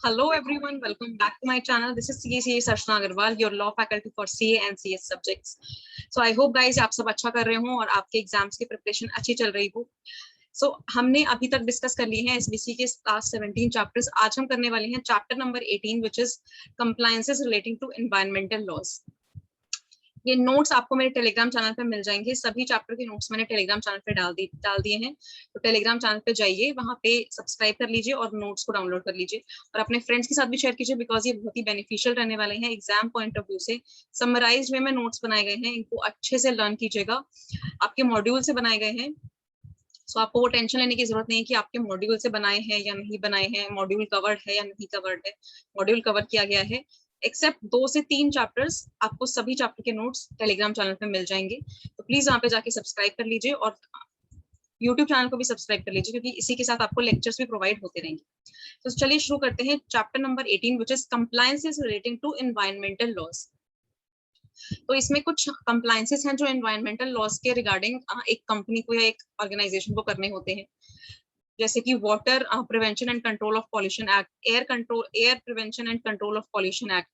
Hello everyone, welcome back to my channel. This is CA Sarshna Agarwal, your law faculty for CA and CS subjects. So I hope guys आप सब अच्छा कर रहे हो और आपके एग्जाम्स की प्रिपरेशन अच्छी चल रही हो. So हमने अभी तक डिस्कस कर लिए हैं SBC के लास्ट 17 चैप्टर्स. आज हम करने वाले हैं chapter number 18 which is compliances relating to environmental laws. ये नोट्स आपको मेरे टेलीग्राम चैनल पे मिल जाएंगे. सभी चैप्टर के नोट्स मैंने टेलीग्राम चैनल पे डाल दिए हैं. तो टेलीग्राम चैनल पे जाइए, वहां पे सब्सक्राइब कर लीजिए और नोट्स को डाउनलोड कर लीजिए और अपने फ्रेंड्स के साथ भी शेयर कीजिए बिकॉज ये बहुत ही बेनिफिशियल रहने वाले हैं एग्जाम पॉइंट ऑफ व्यू से. समराइज वे में नोट्स बनाए गए हैं, इनको अच्छे से लर्न कीजिएगा. आपके मॉड्यूल से बनाए गए हैं, सो आपको वो टेंशन लेने की जरूरत नहीं है कि आपके मॉड्यूल से बनाए हैं या नहीं बनाए हैं, मॉड्यूल कवर्ड है या नहीं कवर्ड है. मॉड्यूल कवर किया गया है एक्सेप्ट 2 से 3 चैप्टर्स. आपको सभी चैप्टर के नोट्स टेलीग्राम चैनल पे मिल जाएंगे. तो प्लीज वहां पे जाके सब्सक्राइब कर लीजिए और यूट्यूब चैनल को भी सब्सक्राइब कर लीजिए क्योंकि इसी के साथ आपको लेक्चर्स भी प्रोवाइड होते रहेंगे. तो चलिए शुरू करते हैं chapter number 18 which is compliances relating to environmental laws. तो इसमें कुछ कंप्लायंसेस हैं जो एनवायरमेंटल लॉज के रिगार्डिंग एक कंपनी को या एक ऑर्गेनाइजेशन को करने होते हैं, जैसे कि water prevention and control of pollution act, air prevention and control of pollution act.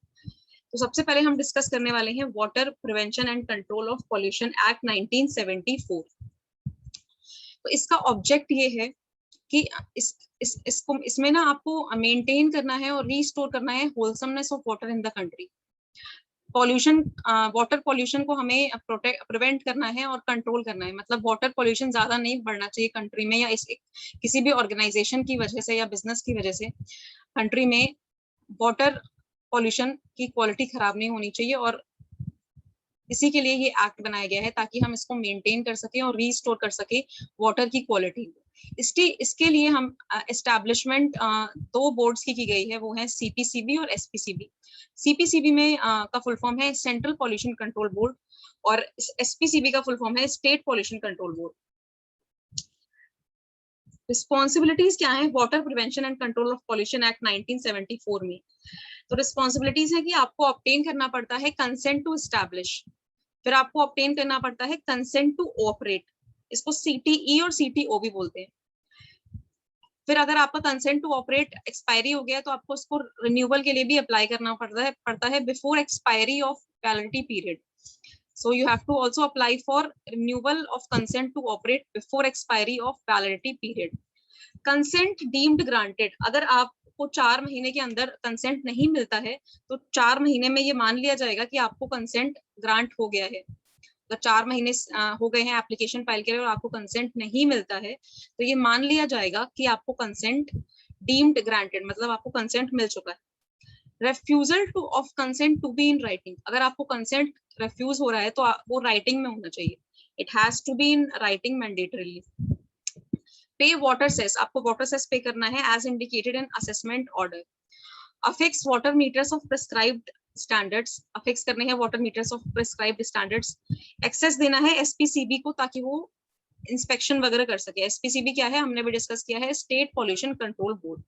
तो सबसे पहले हम डिस्कस करने वाले हैं water prevention and control of pollution act 1974. तो इसका ऑब्जेक्ट ये है कि इसमें ना आपको मेंटेन करना है और रीस्टोर करना है wholesomeness of water in the country. Pollution, water pollution को हमें प्रिवेंट करना है और कंट्रोल करना है. मतलब वाटर पॉल्यूशन ज्यादा नहीं बढ़ना चाहिए कंट्री में, या किसी भी ऑर्गेनाइजेशन की वजह से या बिजनेस की वजह से कंट्री में वाटर पॉल्यूशन की क्वालिटी खराब नहीं होनी चाहिए. और इसी के लिए ये एक्ट बनाया गया है ताकि हम इसको मेंटेन कर सके और रीस्टोर कर सके वाटर की क्वालिटी. इसके लिए हम एस्टैब्लिशमेंट 2 बोर्ड्स की गई है, वो है CPCB और SPCB. CPCB में का फुल फॉर्म है सेंट्रल पॉल्यूशन कंट्रोल बोर्ड और SPCB का फुल फॉर्म है state pollution control board. Responsibilities क्या है water prevention and control of pollution act 1974 में? तो रिस्पॉन्सिबिलिटीज है कि आपको ऑब्टेन करना पड़ता है कंसेंट टू एस्टैब्लिश, फिर आपको ऑब्टेन करना पड़ता है कंसेंट टू ऑपरेट, इसको CTE और CTO भी बोलते हैं. फिर अगर आपका कंसेंट टू ऑपरेट एक्सपायरी हो गया तो आपको उसको रिन्यूअल के लिए भी अप्लाई करना पड़ता है before expiry of validity period. So you have to also apply for renewal of consent to operate before expiry of validity period. Consent deemed granted, अगर आपको 4 महीने के अंदर कंसेंट नहीं मिलता है तो 4 महीने में ये मान लिया जाएगा कि आपको कंसेंट ग्रांट हो गया है. अगर 4 महीने हो गए हैं एप्लीकेशन फाइल के लिए और आपको कंसेंट नहीं मिलता है तो ये मान लिया जाएगा कि आपको कंसेंट डीम्ड ग्रांटेड, मतलब आपको कंसेंट मिल चुका है. Refusal to of consent to be in writing, अगर आपको कंसेंट रेफ्यूज हो रहा है तो वो राइटिंग में होना चाहिए. It has to be in writing mandatorily. Pay water cess, आपको वाटर सेस पे करना है as indicated in assessment order. Affix water meters of prescribed standards, affix करने हैं water meters of prescribed standards. Access देना है SPCB को ताकि वो इंस्पेक्शन वगैरह कर सके. SPCB क्या है हमने भी डिस्कस किया है, state pollution control board.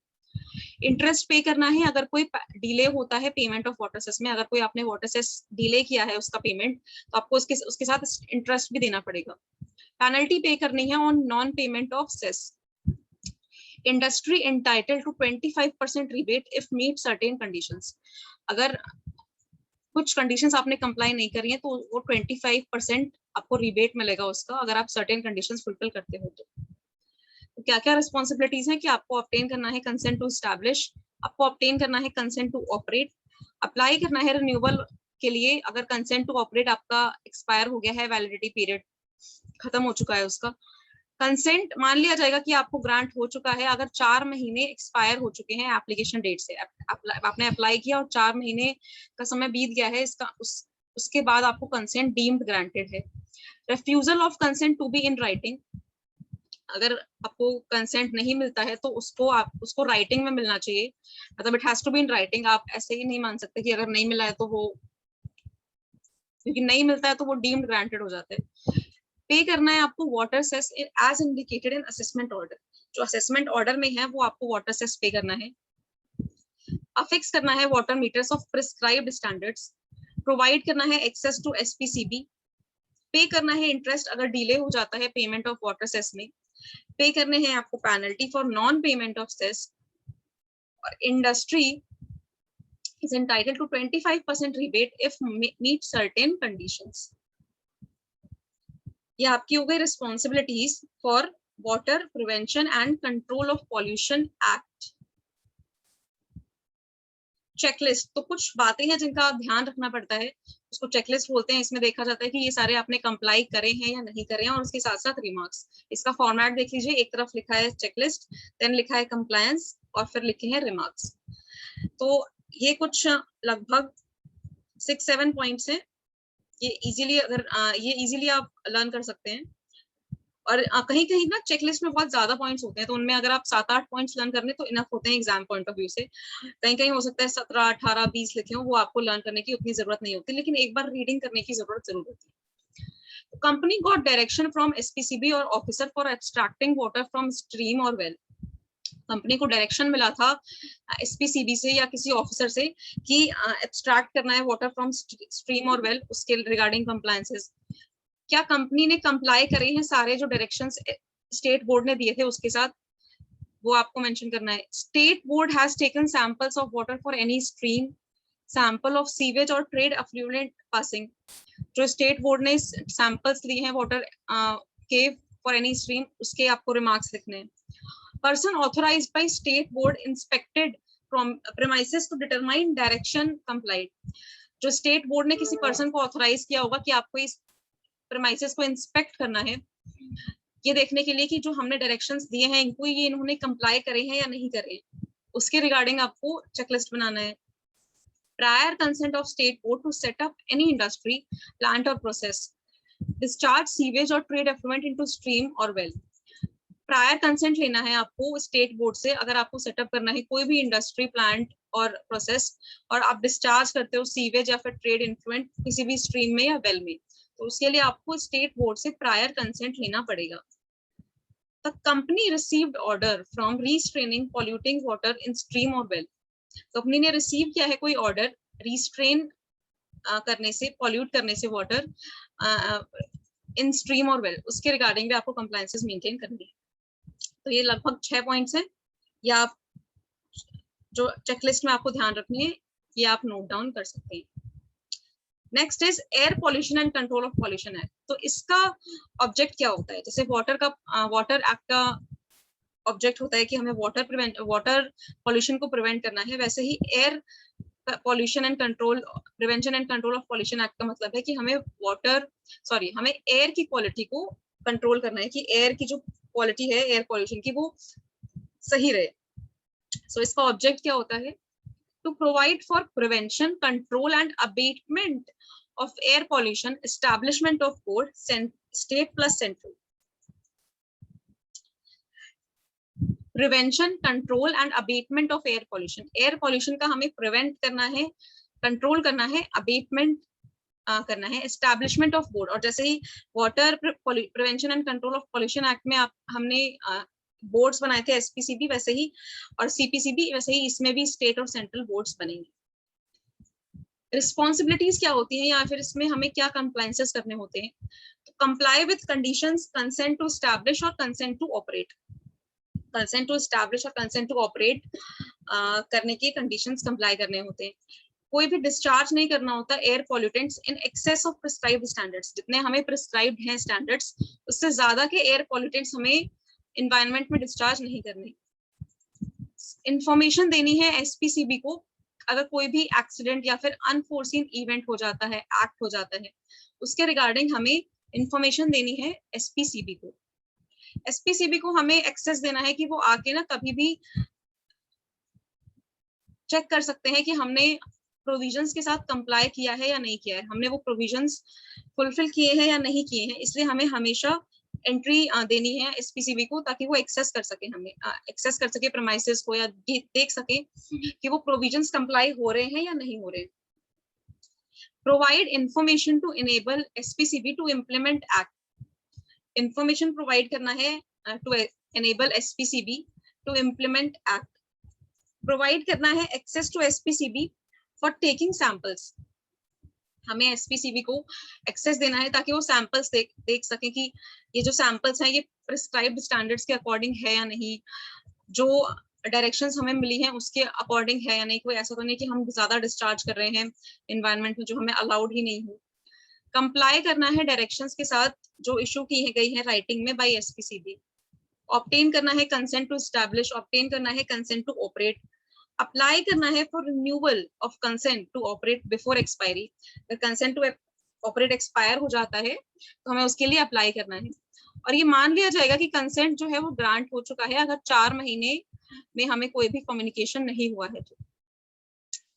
Interest पे करना है अगर कोई डिले होता है पेमेंट ऑफ वाटर सेस में, अगर कोई आपने वाटर सेस डिले किया है उसका पेमेंट तो आपको उसके साथ इंटरेस्ट भी देना पड़ेगा. पेनल्टी पे करनी है on non payment of cess. Industry entitled to 25% rebate if meet certain conditions, अगर कुछ कंडीशंस आपने कंप्लाई नहीं करी है तो वो 25% आपको रिबेट मिलेगा उसका, अगर आप सर्टेन कंडीशंस फुलफिल करते हो तो. क्या क्या रिस्पॉन्सिबिलिटीज हैं कि आपको ऑब्टेन करना है कंसेंट टू एस्टैब्लिश, आपको ऑब्टेन करना है कंसेंट टू ऑपरेट, अप्लाई करना है रिन्यूअल के लिए अगर कंसेंट टू ऑपरेट आपका एक्सपायर हो गया है, वैलिडिटी पीरियड खत्म हो चुका है उसका. कंसेंट मान लिया जाएगा कि आपको ग्रांट हो चुका है अगर 4 महीने एक्सपायर हो चुके हैं एप्लीकेशन डेट से. आपने अप्लाई किया और 4 महीने का समय बीत गया है इसका, उसके बाद आपको कंसेंट डीम्ड ग्रांटेड है. Refusal of consent to be in writing, अगर आपको कंसेंट नहीं मिलता है तो उसको राइटिंग में मिलना चाहिए, मतलब it has to be in writing. आप ऐसे ही नहीं मान सकते कि अगर नहीं मिला है तो वो, क्योंकि नहीं मिलता है तो वो डीम्ड ग्रांटेड हो जाते हैं. पे करना है आपको water cess as indicated in assessment order, जो असेसमेंट ऑर्डर में है वो आपको वाटर सेस पे करना है. अफिक्स करना है water meters of prescribed standards. Provide करना है एक्सेस टू SPCB. पे करना है इंटरेस्ट अगर डिले हो जाता है पेमेंट ऑफ वाटर सेस में. पे करने हैं आपको penalty for non payment of cess. और industry is entitled to 25% rebate if meet certain conditions. ये आपकी हो गई responsibilities for Water Prevention and Control of Pollution Act. Checklist, तो कुछ बातें हैं जिनका आप ध्यान रखना पड़ता है, उसको चेकलिस्ट बोलते हैं। इसमें देखा जाता है कि ये सारे आपने कंप्लाई करे हैं या नहीं करे हैं, और उसके साथ साथ रिमार्क्स। इसका फॉर्मेट देख लीजिए, एक तरफ लिखा है चेकलिस्ट, देन लिखा है कंप्लायंस, और फिर लिखे हैं रिमार्क्स। तो ये कुछ लगभग 6-7 पॉइंट्स हैं। ये इजीली आप लर्न कर सकते हैं। और कहीं कहीं ना चेकलिस्ट में बहुत ज्यादा पॉइंट्स होते हैं, तो उनमें अगर आप 7-8 पॉइंट्स लर्न करने तो इनफ होते हैं एग्जाम पॉइंट ऑफ व्यू से। कहीं कहीं हो सकता है 17, 18, 20 लिखे हो, वो आपको लर्न करने की उतनी जरूरत नहीं होती, लेकिन एक बार रीडिंग करने की जरूरत जरूर होती है। Company got direction from SPCB और officer for extracting water from stream और वेल। कंपनी को डायरेक्शन मिला था एसपीसीबी से या किसी ऑफिसर से कि एक्सट्रैक्ट करना है वाटर फ्रॉम स्ट्रीम और वेल, उसके रिगार्डिंग कंप्लायंसेस। क्या कंपनी ने कंप्लाई करे हैं सारे जो डायरेक्शंस स्टेट बोर्ड ने दिए थे उसके साथ, वो आपको मेंशन करना है। State board has taken samples of water for any stream, sample of sewage और ट्रेड अफ्लुएंट पासिंग। जो स्टेट बोर्ड ने सैंपल्स लिए हैं वाटर के फॉर एनी स्ट्रीम, उसके आपको रिमार्क्स लिखने हैं। Person authorized by state board inspected from premises to determine direction complied. जो स्टेट बोर्ड ने किसी पर्सन को ऑथराइज किया होगा कि आपको इस premises को इंस्पेक्ट करना है, ये देखने के लिए कि जो हमने डायरेक्शंस दिए हैं इनको ये इन्होंने कंप्लाई करे हैं या नहीं करे, उसके रिगार्डिंग आपको चेकलिस्ट बनाना है। Prior consent of state board to set up any industry, plant or process, discharge sewage or trade effluent into stream or well. Prior consent लेना है आपको स्टेट बोर्ड से, अगर आपको सेटअप करना है कोई भी इंडस्ट्री, प्लांट और प्रोसेस, और आप डिस्चार्ज करते हो सीवेज या फिर ट्रेड इन्फ्लुएंट किसी भी स्ट्रीम में या वेल में, तो उसके लिए आपको स्टेट बोर्ड से प्रायर कंसेंट लेना पड़ेगा। The company received order from restraining polluting water in stream और वेल। कंपनी ने रिसीव किया है कोई ऑर्डर रिस्ट्रेन करने से, पॉल्यूट करने से वाटर इन स्ट्रीम और वेल, उसके रिगार्डिंग भी आपको कंप्लायंसेस मेंटेन करनी है। तो ये लगभग 6 पॉइंट्स हैं, या आप जो चेकलिस्ट में आपको ध्यान रखनी है ये आप नोट डाउन कर सकते हैं। Next is air pollution and control of pollution act. तो इसका ऑब्जेक्ट क्या होता है? जैसे वाटर एक्ट का ऑब्जेक्ट होता है कि हमें वाटर पॉल्यूशन को प्रिवेंट करना है, वैसे ही air pollution and control, prevention and control of pollution act का मतलब है कि हमें हमें एयर की क्वालिटी को कंट्रोल करना है, कि एयर की जो क्वालिटी है एयर पॉल्यूशन की वो सही रहे। सो इसका ऑब्जेक्ट क्या होता है? To provide for prevention, control and abatement of air pollution, establishment of board, state plus central. Prevention, control and abatement of air pollution. Air pollution का हमें प्रिवेंट करना है, कंट्रोल करना है, अबेटमेंट करना है, एस्टैब्लिशमेंट ऑफ बोर्ड। और जैसे ही water prevention and control of pollution act में हमने बोर्ड्स बनाए थे एसपीसीबी, वैसे ही और सीपीसीबी, वैसे ही इसमें भी स्टेट और सेंट्रल बोर्ड्स बनेंगे। रिस्पॉन्सिबिलिटीज क्या होती हैं, या फिर इसमें हमें क्या कंप्लायंसेस करने होते हैं? तो comply with conditions, consent to establish और consent to operate. Consent to establish और कंसेंट टू ऑपरेट करने के कंडीशंस कंप्लाई करने होते हैं। कोई भी डिस्चार्ज नहीं करना होता air pollutants in excess of prescribed standards. जितने हमें प्रिस्क्राइब्ड हैं स्टैंडर्ड्स, उससे ज्यादा के एयर पॉल्यूटेंट्स हमें एनवायरनमेंट में डिस्चार्ज नहीं करने। इंफॉर्मेशन देनी है एसपीसीबी को अगर कोई भी एक्सीडेंट या फिर अनफोर्सीन इवेंट हो जाता है, एक्ट हो जाता है, उसके रिगार्डिंग हमें इंफॉर्मेशन देनी है एसपीसीबी को। एसपीसीबी को हमें एक्सेस देना है कि वो आके ना कभी भी चेक कर सकते हैं कि हमने प्रोविजंस के साथ कंप्लाई किया है या नहीं किया है, हमने वो प्रोविजंस फुलफिल किए हैं या नहीं किए हैं। इसलिए हमें हमेशा एंट्री देनी है एसपीसीबी को, ताकि वो एक्सेस कर सके, हमें एक्सेस कर सके प्रेमाइसेस को, या देख सके कि वो प्रोविजंस कंप्लाई हो रहे हैं या नहीं हो रहे। Provide information to enable SPCB to implement act. Information provide करना है to enable SPCB to implement act. Provide करना है access to SPCB for taking samples. हमें एसपीसीबी को एक्सेस देना है ताकि वो सैंपल्स देख सके कि ये जो सैंपल्स हैं ये प्रिस्क्राइब्ड स्टैंडर्ड्स के अकॉर्डिंग है या नहीं, जो डायरेक्शंस हमें मिली हैं उसके अकॉर्डिंग है या नहीं, कोई ऐसा तो नहीं कि हम ज्यादा डिस्चार्ज कर रहे हैं एनवायरनमेंट में जो हमें अलाउड ही नहीं हो। कंप्लाई करना है डायरेक्शंस के साथ जो इशू की गई है राइटिंग में बाय एसपीसीबी। ऑब्टेन करना है कंसेंट टू एस्टैब्लिश, ऑब्टेन करना है कंसेंट टू ऑपरेट, अप्लाई करना है for renewal of consent to operate before expiry. अगर कंसेंट टू ऑपरेट एक्सपायर हो जाता है तो हमें उसके लिए अप्लाई करना है, और ये मान लिया जाएगा कि कंसेंट जो है वो ग्रांट हो चुका है अगर 4 महीने में हमें कोई भी कम्युनिकेशन नहीं हुआ है तो।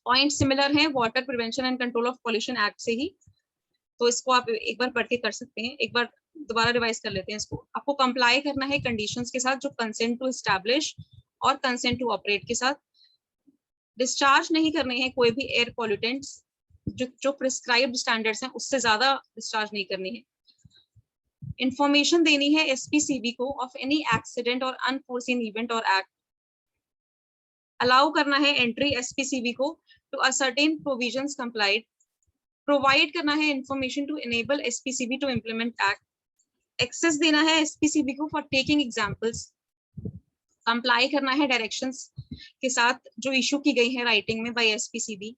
पॉइंट सिमिलर है water prevention and control of pollution act से ही, तो इसको आप एक बार पढ़ के कर सकते हैं। एक बार दोबारा रिवाइज कर लेते हैं इसको। आपको कंप्लाई करना है कंडीशंस के साथ जो कंसेंट टू एस्टैब्लिश और कंसेंट टू ऑपरेट के साथ। डिस्चार्ज नहीं करने हैं कोई भी एयर पॉल्यूटेंट्स, जो प्रिस्क्राइब्ड स्टैंडर्ड्स हैं उससे ज्यादा डिस्चार्ज नहीं करनी है। इंफॉर्मेशन देनी है एसपीसीबी को ऑफ एनी एक्सीडेंट और अनफोर्सीन इवेंट और एक्ट। अलाउ करना है एंट्री एसपीसीबी को to ascertain provisions complied. Provide करना है information to enable SPCB to implement act. Access देना है एसपीसीबी को फॉर टेकिंग एग्जांपल्स। कंप्लाई करना है डायरेक्शंस के साथ जो इशू की गई है राइटिंग में बाय एसपीसीबी।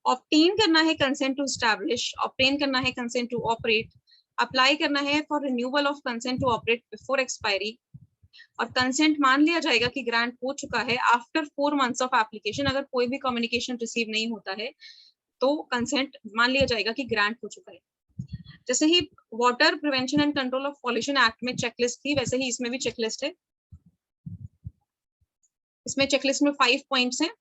ऑब्टेन करना है कंसेंट टू एस्टैब्लिश, ऑब्टेन करना है कंसेंट टू ऑपरेट, अप्लाई करना है for renewal of consent to operate before expiry, और कंसेंट मान लिया जाएगा कि ग्रांट हो चुका है आफ्टर 4 मंथ्स ऑफ एप्लीकेशन। अगर कोई भी कम्युनिकेशन रिसीव नहीं होता है तो कंसेंट मान लिया जाएगा कि ग्रांट हो चुका है। जैसे ही water prevention and control of pollution act में चेकलिस्ट थी वैसे ही इसमें भी चेकलिस्ट है। इसमें चेकलिस्ट में 5 पॉइंट्स हैं।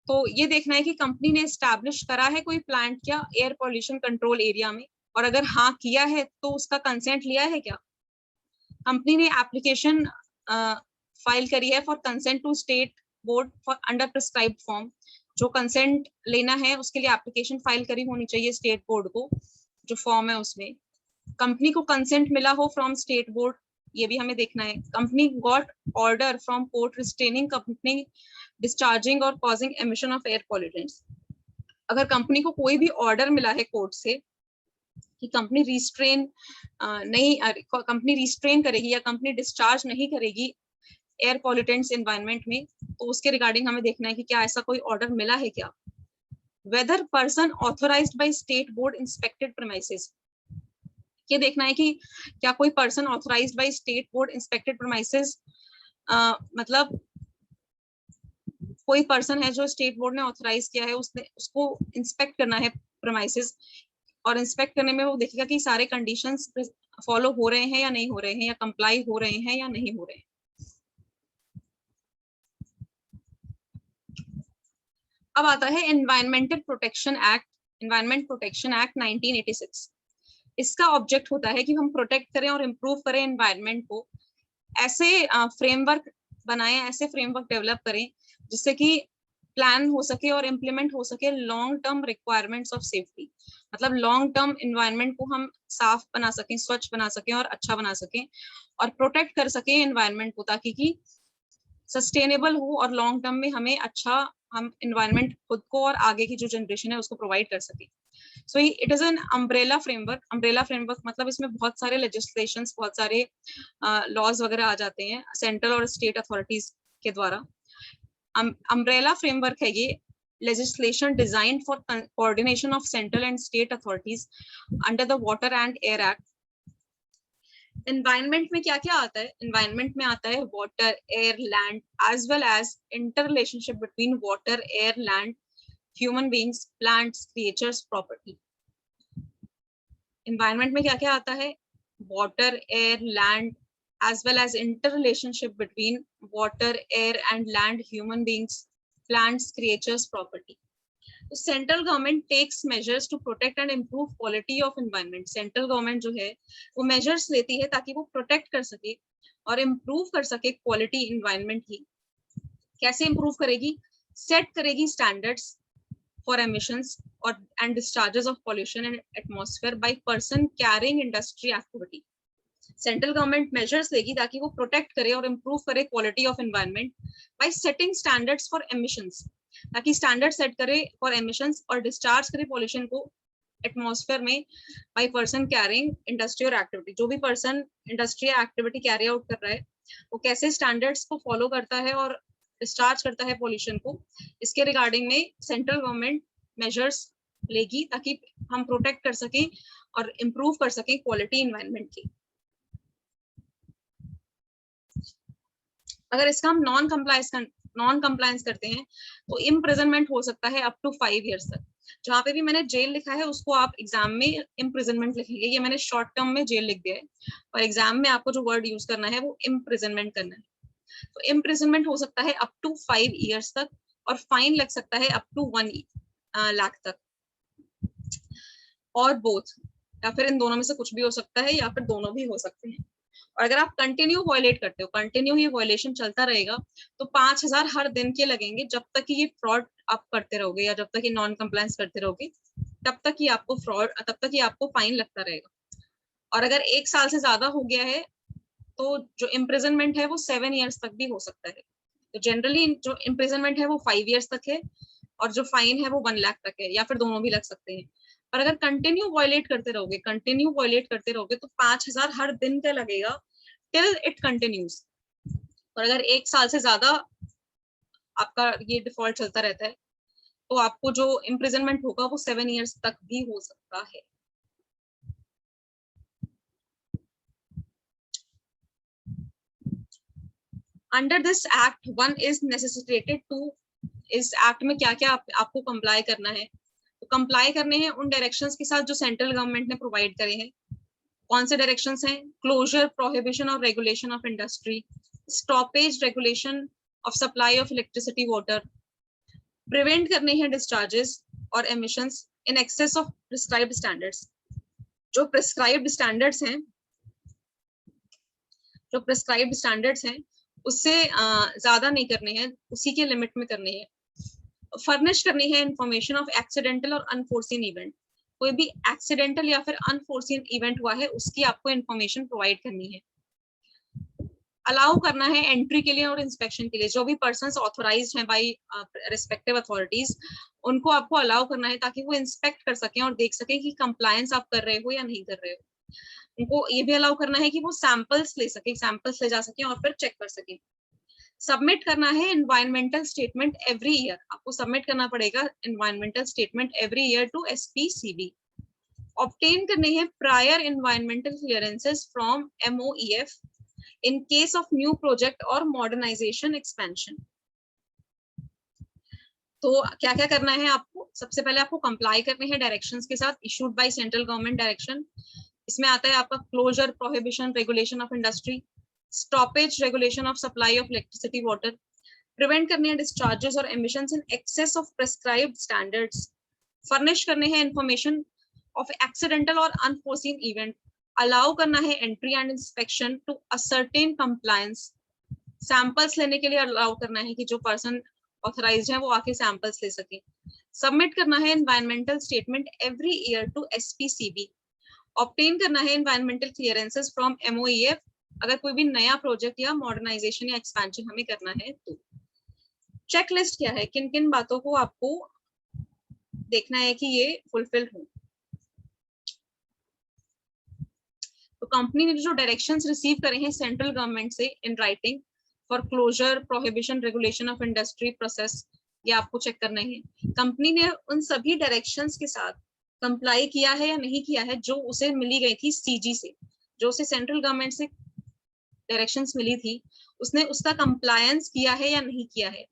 तो ये देखना है कि कंपनी ने एस्टैब्लिश करा है कोई प्लांट क्या एयर पॉल्यूशन कंट्रोल एरिया में, और अगर हाँ किया है तो उसका कंसेंट लिया है क्या। कंपनी ने एप्लीकेशन फाइल करी है for consent to state board for under prescribed form. जो कंसेंट लेना है उसके लिए एप्लीकेशन फाइल करी होनी चाहिए स्टेट बोर्ड को, जो फॉर्म है उसमें। कंपनी को कंसेंट मिला हो फ्रॉम स्टेट बोर्ड, ये भी हमें देखना है। Company got order from court restraining company discharging और causing emission of air pollutants. अगर कंपनी को कोई भी ऑर्डर मिला है कोर्ट से कि कंपनी रिस्ट्रेन करेगी या कंपनी डिस्चार्ज नहीं करेगी एयर पॉल्यूटेंट्स एनवायरनमेंट में, तो उसके रिगार्डिंग हमें देखना है कि क्या ऐसा कोई ऑर्डर मिला है क्या। Whether person authorised by state board inspected premises, ये देखना है कि क्या कोई person authorised by state board inspected premises, मतलब कोई पर्सन है जो स्टेट बोर्ड ने ऑथराइज किया है उसने उसको इंस्पेक्ट करना है प्रीमाइसेस, और इंस्पेक्ट करने में वो देखेगा कि सारे कंडीशंस फॉलो हो रहे हैं या नहीं हो रहे हैं, या कंप्लाई हो रहे हैं या नहीं हो रहे हैं। अब आता है environmental protection act, environment protection act 1986। इसका ऑब्जेक्ट होता है कि हम प्रोटेक्ट करें और इम्प्रूव करें एनवायरमेंट को। ऐसे फ्रेमवर्क बनाएं, ऐसे फ्रेमवर्क डेवलप करें जिससे कि प्लान हो सके और इम्प्लीमेंट हो सके long term requirements of safety. मतलब लॉन्ग टर्म एनवायरमेंट को हम साफ बना सकें, स्वच्छ बना सकें और अच्छा बना सकें, और प्रोटेक्ट कर सकें एनवायरमेंट को, ताकि कि सस्टेनेबल हो और लॉन्ग टर्म में हमें अच्छा हम एनवायरमेंट खुद को और आगे की जो जनरेशन है उसको प्रोवाइड कर सके। So it is an umbrella framework. Umbrella framework मतलब इसमें बहुत सारे लेजिस्लेशंस, बहुत सारे लॉज वगैरह आ जाते हैं सेंट्रल और स्टेट अथॉरिटीज के द्वारा। अम्ब्रेला फ्रेमवर्क है ये legislation designed for coordination of central and state authorities under the Water and Air Act. Environment में क्या क्या आता है? Environment में आता है water, air, land, as well as interrelationship between water, air, land, human beings, plants, creatures, property. Environment में क्या क्या आता है? Water, air, land, as well as interrelationship between water, air, and land, human beings, plants, creatures, property. So central government takes measures to protect and improve quality of environment. Central government जो है वो measures लेती है ताकि वो protect कर सके और improve कर सके quality environment की। कैसे improve करेगी? Set करेगी standards for emissions or and discharges of pollution in atmosphere by person carrying industry activity. Central government measures लेगी ताकि वो प्रोटेक्ट करे और इम्प्रूव करे quality of environment bye setting standards for emissions, ताकि स्टैंडर्ड सेट करे for emissions और discharge करे पॉल्यूशन को एटमॉस्फेयर में by person carrying industrial activity, जो भी person industrial activity carry out कर रहा है वो कैसे स्टैंडर्ड्स को फॉलो करता है और डिस्चार्ज करता है पोल्यूशन को, इसके रिगार्डिंग में सेंट्रल गवर्नमेंट मेजर्स लेगी ताकि हम प्रोटेक्ट कर सकें और इम्प्रूव कर सकें क्वालिटी इन्वायरमेंट की। अगर इसका हम नॉन कंप्लायंस करते हैं तो इम्प्रिजनमेंट हो सकता है अप टू 5 इयर्स तक। जहाँ पे भी मैंने जेल लिखा है उसको आप एग्जाम में इम्प्रिजनमेंट लिखेंगे, ये मैंने शॉर्ट टर्म में जेल लिख दिया है और एग्जाम में आपको जो वर्ड यूज करना है वो इम्प्रिजनमेंट करना है। तो इम्प्रिजनमेंट हो सकता है अप टू 5 इयर्स तक और फाइन लग सकता है अप टू 1 लाख तक, और बोथ, या फिर इन दोनों में से कुछ भी हो सकता है या फिर दोनों भी हो सकते हैं। और अगर आप कंटिन्यू वायलेट करते हो, कंटिन्यू ये वायलेशन चलता रहेगा तो 5,000 हर दिन के लगेंगे, जब तक कि ये फ्रॉड आप करते रहोगे या जब तक ये नॉन कंप्लायंस करते रहोगे तब तक ही आपको फाइन लगता रहेगा। और अगर 1 साल से ज्यादा हो गया है तो जो इम्प्रिजनमेंट है वो 7 इयर्स तक भी हो सकता है। तो जनरली जो इम्प्रिजनमेंट है वो 5 इयर्स तक है और जो फाइन है वो 1 लाख तक है, या फिर दोनों भी लग सकते हैं। पर अगर कंटिन्यू वायलेट करते रहोगे तो 5,000 हर दिन का लगेगा टिल इट कंटिन्यूज। और अगर 1 साल से ज्यादा आपका ये डिफॉल्ट चलता रहता है तो आपको जो इम्प्रिजनमेंट होगा वो 7 इयर्स तक भी हो सकता है। Under this act one is necessitated to, इस एक्ट में क्या क्या आपको कंप्लाई करना है, तो कंप्लाई करने हैं उन डायरेक्शंस के साथ जो सेंट्रल गवर्नमेंट ने प्रोवाइड करे हैं। कौन से डायरेक्शंस हैं? क्लोजर, प्रोहिबिशन और regulation of industry, stoppage, regulation of supply of electricity, water, prevent करने हैं डिस्चार्जेस और emissions in excess of prescribed standards. जो प्रिस्क्राइब्ड स्टैंडर्ड्स हैं उससे ज्यादा नहीं करने हैं, उसी के लिमिट में करने हैं। फर्निश करनी है इंफॉर्मेशन ऑफ एक्सीडेंटल और अनफोर्सीन इवेंट, कोई भी एक्सीडेंटल या फिर अनफोर्सीन इवेंट हुआ है उसकी आपको इंफॉर्मेशन प्रोवाइड करनी है। अलाउ करना है एंट्री के लिए और इंस्पेक्शन के लिए, जो भी पर्सन्स ऑथोराइज्ड हैं बाय रिस्पेक्टिव अथॉरिटीज उनको आपको अलाउ करना है ताकि वो इंस्पेक्ट कर सकें और देख सकें कि कंप्लायंस आप कर रहे हो या नहीं कर रहे हो। उनको ये भी अलाउ करना है कि वो सैंपल्स ले जा सके और फिर चेक कर सके। सबमिट करना है एनवायरमेंटल स्टेटमेंट एवरी ईयर, आपको सबमिट करना पड़ेगा environmental statement every year to SPCB। Obtain करने हैं prior environmental clearances from MOEF in case of new project और मॉडर्नाइजेशन एक्सपेंशन। तो क्या क्या करना है आपको? सबसे पहले आपको कंप्लाई करने हैं डायरेक्शंस के साथ issued by central government direction. इसमें आता है आपका closure, prohibition, regulation of industry, stoppage, regulation of supply of electricity, water, prevent करने हैं डिस्चार्जेस और emissions in excess of prescribed standards, furnish करने हैं इंफॉर्मेशन ऑफ एक्सीडेंटल और अनफोर्सीन इवेंट, अलाउ करना है entry and inspection to ascertain compliance, samples लेने के लिए अलाउ करना है कि जो पर्सन ऑथराइज्ड है वो आके सैंपल्स ले सके। सबमिट करना है environmental statement every year to SPCB। Obtain करना है एनवायरमेंटल क्लियरेंसेस फ्रॉम MOEF अगर कोई भी नया प्रोजेक्ट या मॉडर्नाइजेशन या एक्सपेंशन हमें करना है तो। चेक लिस्ट क्या है, किन किन बातों को आपको देखना है कि ये फुलफिल हो। तो कंपनी ने जो डायरेक्शंस रिसीव करे हैं सेंट्रल गवर्नमेंट से in writing for closure, prohibition, regulation of industry process, ये आपको चेक करना है कंपनी ने उन सभी डायरेक्शंस के साथ कंप्लाई किया है या नहीं किया है जो उसे मिली गई थी CG से, जो उसे सेंट्रल गवर्नमेंट से डायरेक्शंस मिली थी उसने उसका कंप्लायंस किया है या नहीं किया है।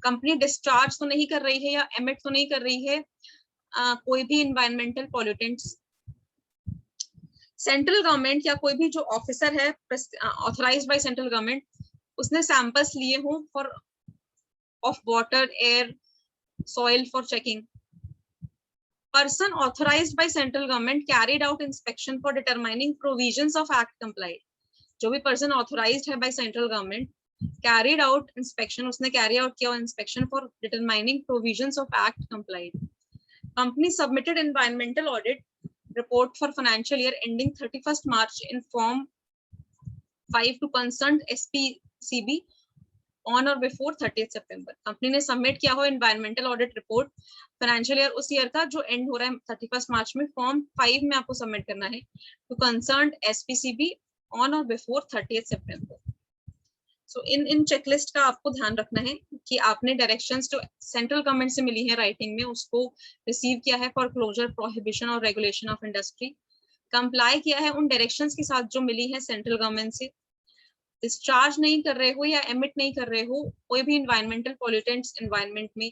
कंपनी डिस्चार्ज तो नहीं कर रही है या एमिट तो नहीं कर रही है कोई भी इन्वायरमेंटल पॉल्यूटेंट्स। सेंट्रल गवर्नमेंट या कोई भी जो ऑफिसर है ऑथराइज्ड बाय सेंट्रल गवर्नमेंट उसने सैंपल्स लिए हो for of water, air, soil for checking. Person authorized by central government carried out inspection for determining provisions of act complied, जो भी person authorized है by central government carried out inspection, उसने carry out किया inspection for determining provisions of act complied. Company submitted environmental audit report for financial year ending 31st March in form 5 to concerned SPCB on और before 30 सितंबर। Company ने submit किया हो environmental audit report financial year उस year का जो and हो रहा है 31 मार्च में, फॉर्म 5 में आपको सबमिट करना है टू कंसर्न्ड एसपीसीबी ऑन और बिफोर 30 सितंबर। सो इन चेकलिस्ट का आपको ध्यान रखना है कि आपने डायरेक्शंस जो सेंट्रल गवर्नमेंट से मिली है राइटिंग में उसको रिसीव किया है फॉर क्लोजर, प्रोहिबिशन और रेगुलेशन ऑफ इंडस्ट्री, कंप्लाई किया है उन डायरेक्शंस के साथ जो मिली है सेंट्रल गवर्नमेंट से, डिस्चार्ज नहीं कर रहे हो या एमिट नहीं कर रहे हो कोई भी इन्वायरमेंटल पॉल्यूटेंट्स इन्वायरमेंट में।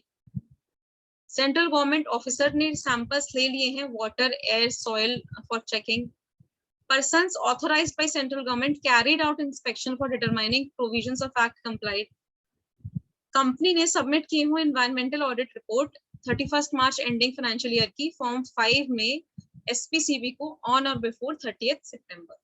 सेंट्रल गवर्नमेंट ऑफिसर ने सैंपल्स ले लिए हैं water, air, soil for checking. Persons authorized by central government carried out inspection for determining provisions of act complied. Company ने सबमिट किए हुए environmental audit report 31 March ending financial year की form 5 में SPCB को on और before 30 सितंबर।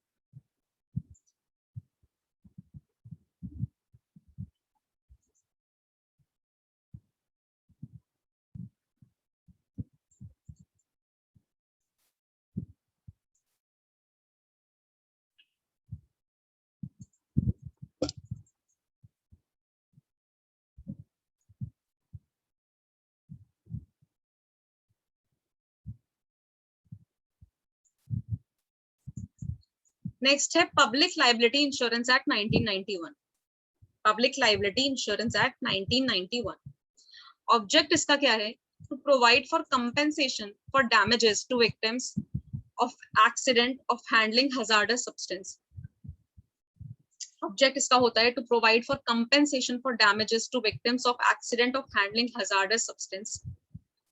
Next है public liability insurance act 1991। Public liability insurance act 1991 object इसका क्या है? To provide for compensation for damages to victims of accident of handling hazardous substance. Object इसका होता है to provide for compensation for damages to victims of accident of handling hazardous substance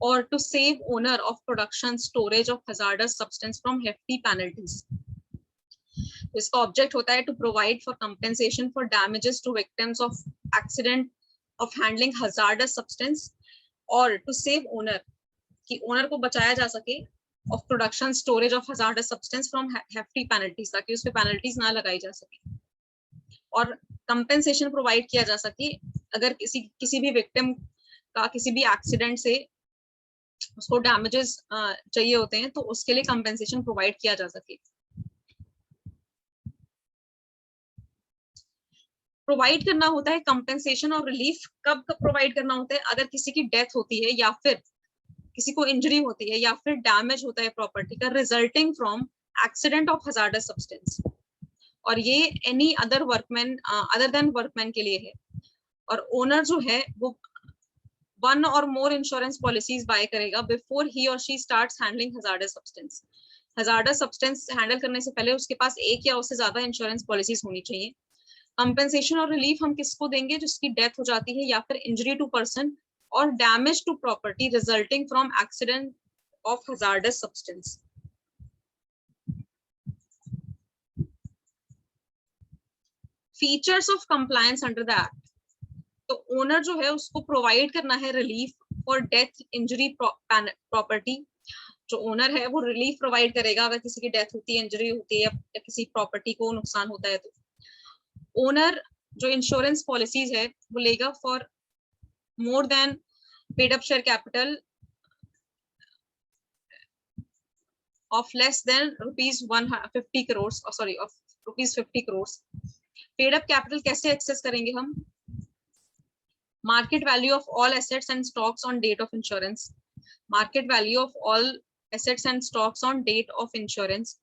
और to save owner of production, storage of hazardous substance from hefty penalties. इसका object होता है to provide for compensation for damages to victims of accident of handling hazardous substance और to save owner, कि owner को बचाया जा सके, of production, storage of hazardous substance from hefty penalties, ताकि उस पे पेनल्टीज ना लगाई जा सके और कंपेंसेशन प्रोवाइड किया जा सके अगर किसी भी विक्टिम का किसी भी एक्सीडेंट से उसको डैमेजेस चाहिए होते हैं तो उसके लिए कंपेंसेशन प्रोवाइड किया जा सके। प्रोवाइड करना होता है कंपेंसेशन और रिलीफ कब कब प्रोवाइड करना होता है? अगर किसी की डेथ होती है या फिर किसी को इंजरी होती है या फिर डैमेज होता है प्रॉपर्टी का resulting from accident of hazardous substance, और ये any other workman other than workman के लिए है। और ओनर जो है वो वन और मोर इंश्योरेंस पॉलिसीज बाय करेगा बिफोर ही और she starts handling hazardous substance. Hazardous substance handle करने से पहले उसके पास एक या उससे ज्यादा इंश्योरेंस पॉलिसीज होनी चाहिए। कंपेंसेशन और रिलीफ हम किसको देंगे? जिसकी डेथ हो जाती है या फिर इंजरी टू पर्सन और damage to property resulting from accident of hazardous substance. Features of compliance under the act, तो ओनर जो है उसको प्रोवाइड करना है relief for death, injury, property. जो ओनर है वो रिलीफ प्रोवाइड करेगा अगर किसी की डेथ होती है, इंजरी होती है या किसी प्रॉपर्टी को नुकसान होता है तो ओनर जो इंश्योरेंस पॉलिसीज है वो लेगा for more than paid up share capital of less than rupees 150 crore, sorry of rupees 50 crore. Paid up capital कैसे एक्सेस करेंगे हम? Market value of all assets and stocks on date of insurance, market value of all assets and stocks on date of insurance.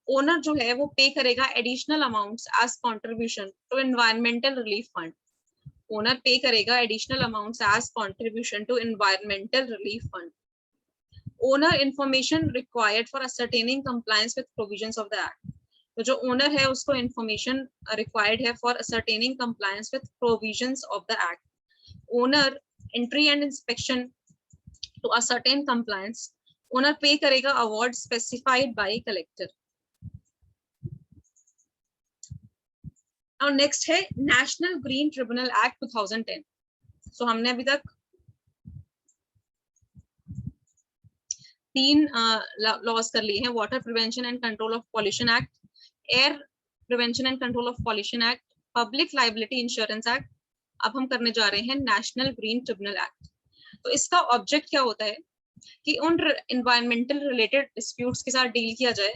Owner जो है वो pay करेगा additional amounts as contribution to environmental relief fund. Owner pay करेगा additional amounts as contribution to environmental relief fund. Owner information required for ascertaining compliance with provisions of the act, तो जो owner है उसको information required है for ascertaining compliance with provisions of the act. Owner entry and inspection to ascertain compliance, owner pay करेगा award specified by collector. और next है national green tribunal act 2010। So हमने अभी तक 3 लॉज कर लिए हैं, water prevention and control of pollution act, air prevention and control of pollution act, public liability insurance act. अब हम करने जा रहे हैं नेशनल ग्रीन ट्रिब्यूनल एक्ट। तो इसका ऑब्जेक्ट क्या होता है कि उन एनवायरमेंटल रिलेटेड डिस्प्यूट्स के साथ डील किया जाए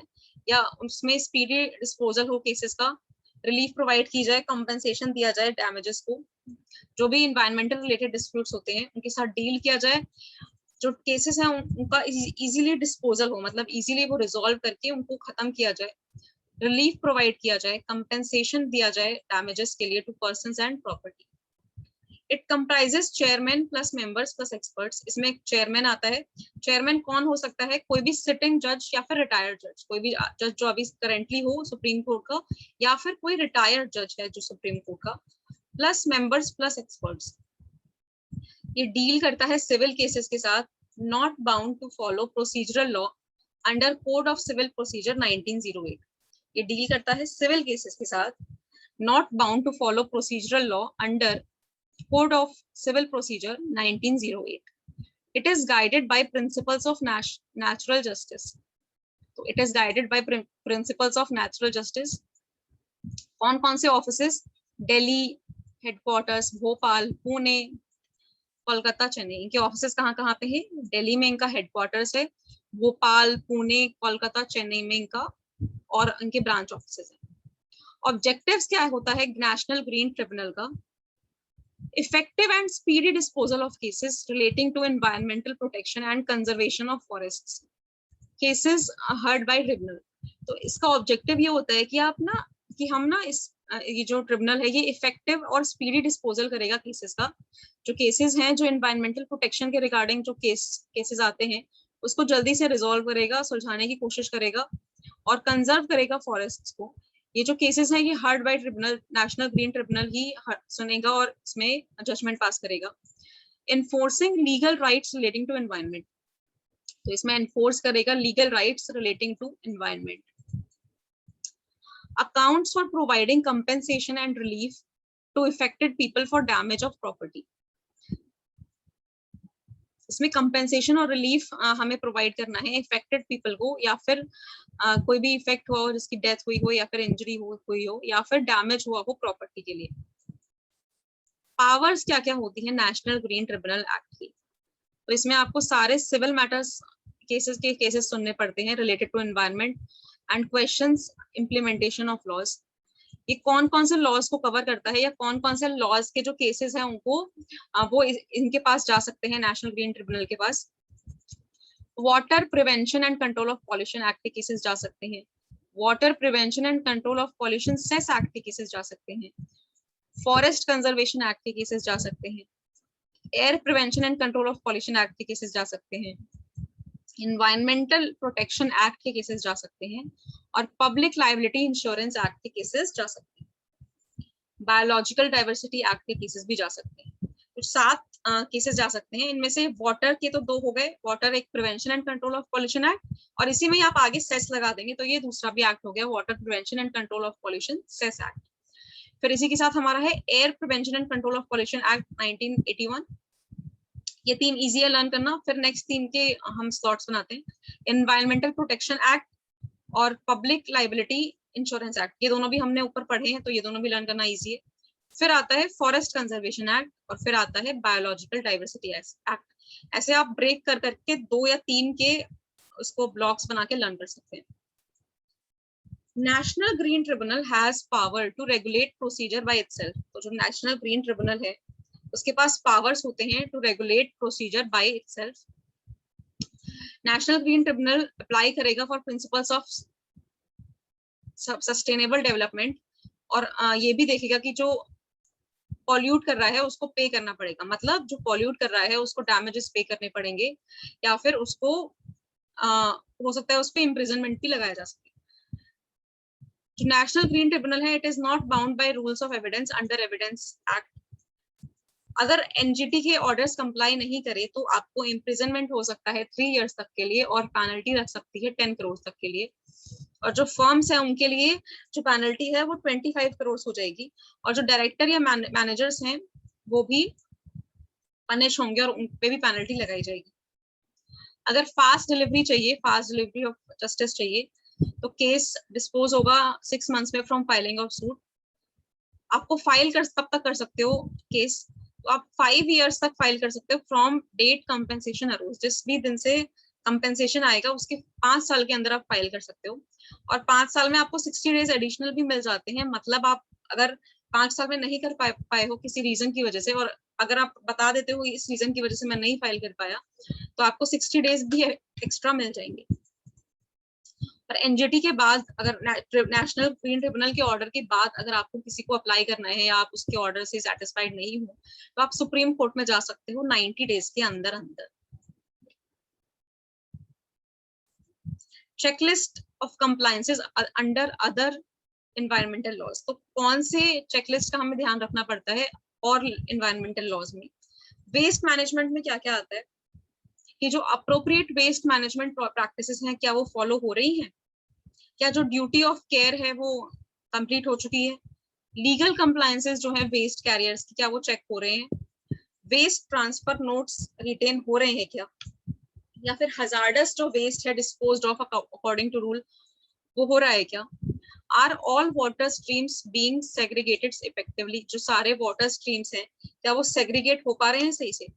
या उसमें स्पीडी डिस्पोजल हो केसेस का, रिलीफ प्रोवाइड की जाए, कंपेंसेशन दिया जाए डैमेजेस को, जो भी इन्वायरमेंटल रिलेटेड डिस्प्यूट्स होते हैं उनके साथ डील किया जाए, जो केसेस हैं उनका इजीली डिस्पोजल हो, मतलब इजीली वो रिजॉल्व करके उनको खत्म किया जाए, रिलीफ प्रोवाइड किया जाए, कंपेंसेशन दिया जाए डैमेजेस के लिए to persons and property. It comprises chairman plus members plus experts. इसमें एक चेयरमैन आता है। चेयरमैन कौन हो सकता है? कोई भी सिटिंग जज या फिर रिटायर्ड जज, कोई भी जज जो अभी करेंटली हो सुप्रीम कोर्ट का, या फिर कोई रिटायर्ड जज है जो सुप्रीम कोर्ट का, प्लस मेंबर्स प्लस एक्सपर्ट्स। ये डील करता है सिविल केसेस के साथ, not bound to follow procedural law under code of civil procedure 1908। ये डील करता है सिविल केसेस के साथ, not bound to follow procedural law under Code of Civil Procedure 1908. It is guided by principles of natural justice. So it is guided by principles of natural justice. कौन से offices? Delhi headquarters, Bhopal, Pune, Kolkata, Chennai. इनके offices कहाँ पे हैं? दिल्ली में इनका headquarters है, भोपाल, पुणे, कोलकाता, चेन्नई में इनका और इनके ब्रांच ऑफिसेस हैं। ऑब्जेक्टिव्स क्या होता है नेशनल ग्रीन ट्रिब्यूनल का? Effective and speedy disposal of cases relating to environmental protection and conservation of forests. Cases heard by tribunal. तो इसका ऑब्जेक्टिव ये होता है कि हम ना ये जो ट्रिब्यूनल है ये इफेक्टिव और स्पीडी डिस्पोजल करेगा केसेस का। जो केसेस हैं जो एनवायरमेंटल प्रोटेक्शन के रिगार्डिंग जो केसेस आते हैं उसको जल्दी से रिजॉल्व करेगा, सुलझाने की कोशिश करेगा और कंजर्व करेगा फॉरेस्ट्स को। ये जो केसेस हैं ये heard by tribunal, national green tribunal ही सुनेगा और इसमें जजमेंट पास करेगा। Enforcing legal rights relating to environment, तो इसमें एनफोर्स करेगा legal rights relating to environment. Accounts for providing compensation and relief to affected people for damage of property. इसमें compensation और रिलीफ हमें प्रोवाइड करना है इफेक्टेड पीपल को, या फिर कोई भी इफेक्ट हुआ हो, जिसकी डेथ हुई हो या फिर इंजरी हुई हो या फिर डैमेज हुआ हो प्रॉपर्टी के लिए। पावर्स क्या क्या होती है नेशनल ग्रीन ट्रिब्यूनल एक्ट की? तो इसमें आपको सारे सिविल मैटर्स केसेस सुनने पड़ते हैं related to environment and questions implementation of laws. ये कौन से लॉज को कवर करता है या कौन से लॉज के जो केसेस हैं उनको वो इनके पास जा सकते हैं नेशनल ग्रीन ट्रिब्यूनल के पास। Water prevention and control of pollution act के केसेस जा सकते हैं, water prevention and control of pollution cess act के केसेस जा सकते हैं, फॉरेस्ट कंजर्वेशन एक्ट के केसेस जा सकते हैं, air prevention and control of pollution act के केसेस जा सकते हैं, इन्वायरमेंटल प्रोटेक्शन एक्ट के केसेस जा सकते हैं और पब्लिक लायबिलिटी इंश्योरेंस एक्ट के केसेस जा सकते हैं। बायोलॉजिकल डाइवर्सिटी एक्ट के केसेस भी जा सकते हैं। तो 7 केसेस जा सकते हैं। इनमें से वाटर के तो 2 हो गए, वाटर एक prevention and control of pollution act, और इसी में आप आगे सेस लगा देंगे तो ये दूसरा भी एक्ट हो गया, water prevention and control of pollution cess act. फिर इसी के साथ हमारा है air prevention and control of pollution act 1981। ये 3 इजी है लर्न करना। फिर नेक्स्ट 3 के हम स्लॉट्स बनाते हैं, एनवायरमेंटल प्रोटेक्शन एक्ट और पब्लिक लायबिलिटी इंश्योरेंस एक्ट। ये दोनों भी हमने ऊपर पढ़े हैं तो ये दोनों भी लर्न करना इजी है। फिर आता है फॉरेस्ट कंजर्वेशन एक्ट और फिर आता है बायोलॉजिकल डाइवर्सिटी एक्ट। ऐसे आप ब्रेक कर करके 2 या 3 के उसको ब्लॉक्स बना के लर्न कर सकते हैं। National green tribunal has power to regulate procedure by itself. तो जो नेशनल ग्रीन ट्रिब्यूनल है उसके पास पावर्स होते हैं to regulate procedure by itself. National green tribunal apply करेगा for principles of sustainable development और ये भी देखेगा कि जो पॉल्यूट कर रहा है उसको पे करना पड़ेगा, मतलब जो पॉल्यूट कर रहा है उसको डैमेजेस पे करने पड़ेंगे या फिर उसको हो सकता है उस पर इम्प्रिजनमेंट भी लगाया जा सके। जो नेशनल ग्रीन ट्रिब्यूनल है it is not bound by rules of evidence under evidence act. अगर एनजीटी के ऑर्डर्स कंप्लाई नहीं करे तो आपको इम्प्रिजनमेंट हो सकता है 3 इयर्स तक के लिए और पेनल्टी रख सकती है 10 करोड़ तक के लिए। और जो फर्म्स है उनके लिए जो पेनल्टी है वो 25 करोड़ हो जाएगी और जो डायरेक्टर या मैनेजर्स हैं वो भी पनिश होंगे और उन पे भी पेनल्टी लगाई जाएगी। अगर फास्ट डिलीवरी चाहिए, फास्ट डिलीवरी ऑफ जस्टिस चाहिए, तो केस डिस्पोज होगा 6 मंथ्स में फ्रॉम फाइलिंग ऑफ सूट। आपको फाइल कब तक कर सकते हो केस? तो आप 5 इयर्स तक फाइल कर सकते हो फ्रॉम डेट कंपेंसेशन अरोज। जिस भी दिन से कंपेंसेशन आएगा उसके 5 साल के अंदर आप फाइल कर सकते हो और 5 साल में आपको 60 डेज एडिशनल भी मिल जाते हैं। मतलब आप अगर 5 साल में नहीं कर पाए हो किसी रीजन की वजह से, और अगर आप बता देते हो इस रीजन की वजह से मैं नहीं फाइल कर पाया, तो आपको 60 डेज भी एक्स्ट्रा मिल जाएंगे। पर एनजीटी के बाद, अगर नेशनल ग्रीन ट्रिब्यूनल के ऑर्डर के बाद अगर आपको किसी को अप्लाई करना है या आप उसके ऑर्डर से सेटिस्फाइड नहीं हो, तो आप सुप्रीम कोर्ट में जा सकते हो 90 डेज के अंदर अंदर। Checklist of compliances under other environmental laws. तो कौन से चेकलिस्ट का हमें ध्यान रखना पड़ता है और एनवायरमेंटल लॉज में? वेस्ट मैनेजमेंट में क्या क्या आता है कि जो अप्रोप्रिएट वेस्ट मैनेजमेंट प्रैक्टिसेस हैं, क्या वो फॉलो हो रही हैं? क्या जो ड्यूटी ऑफ केयर है वो कंप्लीट हो चुकी है? लीगल कंप्लायंसेस जो है वेस्ट कैरियर्स की, क्या वो चेक हो रहे हैं? वेस्ट ट्रांसफर नोट्स रिटेन हो रहे हैं क्या? या फिर हजार्डस जो वेस्ट है disposed of according to rule, वो हो रहा है क्या? Are all water streams being segregated effectively? जो सारे वाटर स्ट्रीम्स हैं, क्या वो सेग्रीगेट हो पा रहे हैं सही से?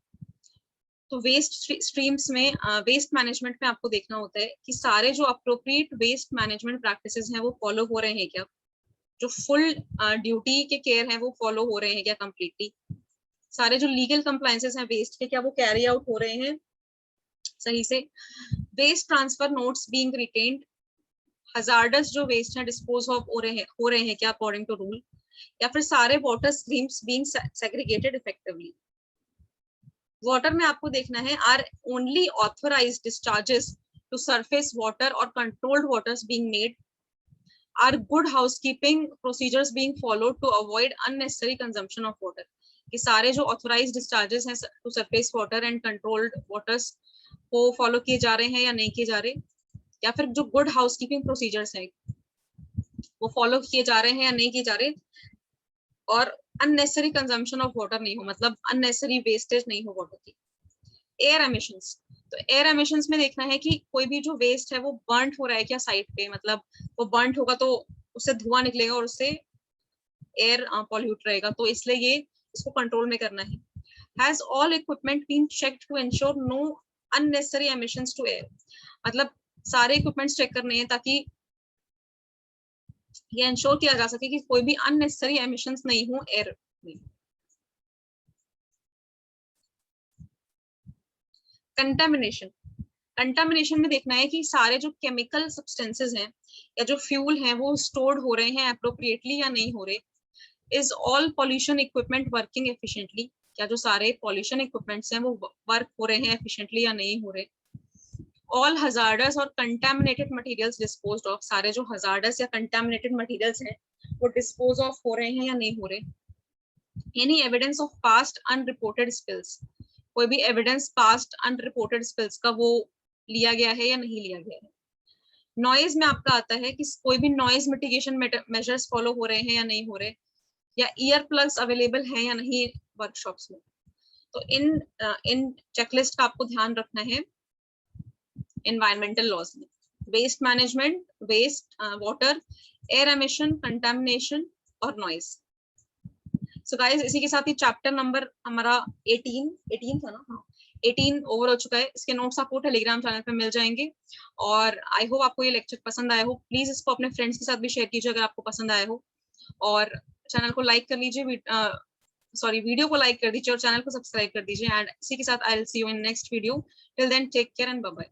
तो वेस्ट स्ट्रीम्स में, वेस्ट मैनेजमेंट में आपको देखना होता है कि सारे जो अप्रोप्रिएट वेस्ट मैनेजमेंट प्रैक्टिसेस हैं वो फॉलो हो रहे हैं क्या? जो फुल ड्यूटी के केयर है वो फॉलो हो रहे हैं क्या कंप्लीटली? सारे जो लीगल कंप्लायंसेस हैं वेस्ट के, क्या वो कैरी आउट हो रहे हैं सही से? Waste transfer notes being retained? Hazardous जो वेस्ट है डिस्पोज ऑफ हो रहे हैं क्या अकॉर्डिंग टू रूल? या फिर सारे water streams being segregated effectively? Water में आपको देखना है, are only authorised discharges to surface water और controlled waters being made? Are good housekeeping procedures being followed to avoid unnecessary consumption of water? कि सारे जो ऑथराइज्ड डिस्चार्जेस हैं to surface water and controlled waters को follow किए जा रहे हैं या नहीं किए जा रहे? या फिर जो गुड हाउसकीपिंग प्रोसीजर्स हैं वो फॉलो किए जा रहे हैं या नहीं किए जा रहे? और अननेसेसरी कंजम्पशन ऑफ वाटर नहीं हो, मतलब अननेसेसरी वेस्टेज नहीं हो वाटर की। एयर एमिशंस, तो एयर एमिशंस में देखना है कि कोई भी जो वेस्ट है वो बर्न्ट हो रहा है क्या साइट पे? मतलब वो बर्न्ट होगा तो उससे धुआं निकलेगा और उससे एयर पॉल्यूट रहेगा, तो इसलिए ये इसको कंट्रोल में करना है। Has all equipment been checked to ensure no unnecessary emissions to air? मतलब सारे इक्विपमेंट्स चेक करने हैं ताकि ये इंश्योर किया जा सके कि कोई भी अननेसेसरी एमिशंस नहीं हो एयर में। कंटामिनेशन, कंटामिनेशन में देखना है कि सारे जो केमिकल सब्सटेंसेस हैं या जो फ्यूल हैं वो स्टोर्ड हो रहे हैं अप्रोप्रिएटली या नहीं हो रहे? Is all pollution equipment working efficiently? क्या जो सारे पॉल्यूशन इक्विपमेंट्स हैं वो वर्क हो रहे हैं एफिशिएंटली या नहीं हो रहे? ऑल हजार्डस और कंटामिनेटेड मटेरियल्स डिस्पोज्ड ऑफ? सारे जो हजार्डस या कंटामिनेटेड मटेरियल्स हैं वो डिस्पोज ऑफ हो रहे हैं या नहीं हो रहे? Any evidence of past unreported spills? कोई भी एविडेंस पास्ट अनरिपोर्टेड स्पिल्स का वो लिया गया है या नहीं लिया गया है? नॉइज में आपका आता है कि कोई भी नॉइज मिटिगेशन मेजर्स फॉलो हो रहे हैं या नहीं हो रहे, या ईयर प्लग्स अवेलेबल हैं या नहीं वर्कशॉप्स में? तो इन चेकलिस्ट का आपको ध्यान रखना है एनवायरमेंटल लॉज में। Waste management, waste water, air emission, contamination और नॉइज। सो गाइस, इसी के साथ ही चैप्टर नंबर हमारा 18 था ना? हाँ, 18 ओवर हो चुका है। इसके नोट्स आपको टेलीग्राम चैनल पे मिल जाएंगे। और आई होप आपको ये लेक्चर पसंद आया हो। प्लीज इसको अपने फ्रेंड्स के साथ भी शेयर कीजिए अगर आपको पसंद आया हो, और चैनल को लाइक कर लीजिए, वीडियो को लाइक कर दीजिए और चैनल को सब्सक्राइब कर दीजिए। एंड इसी के साथ I will see you in next video. Till then take care and bye bye.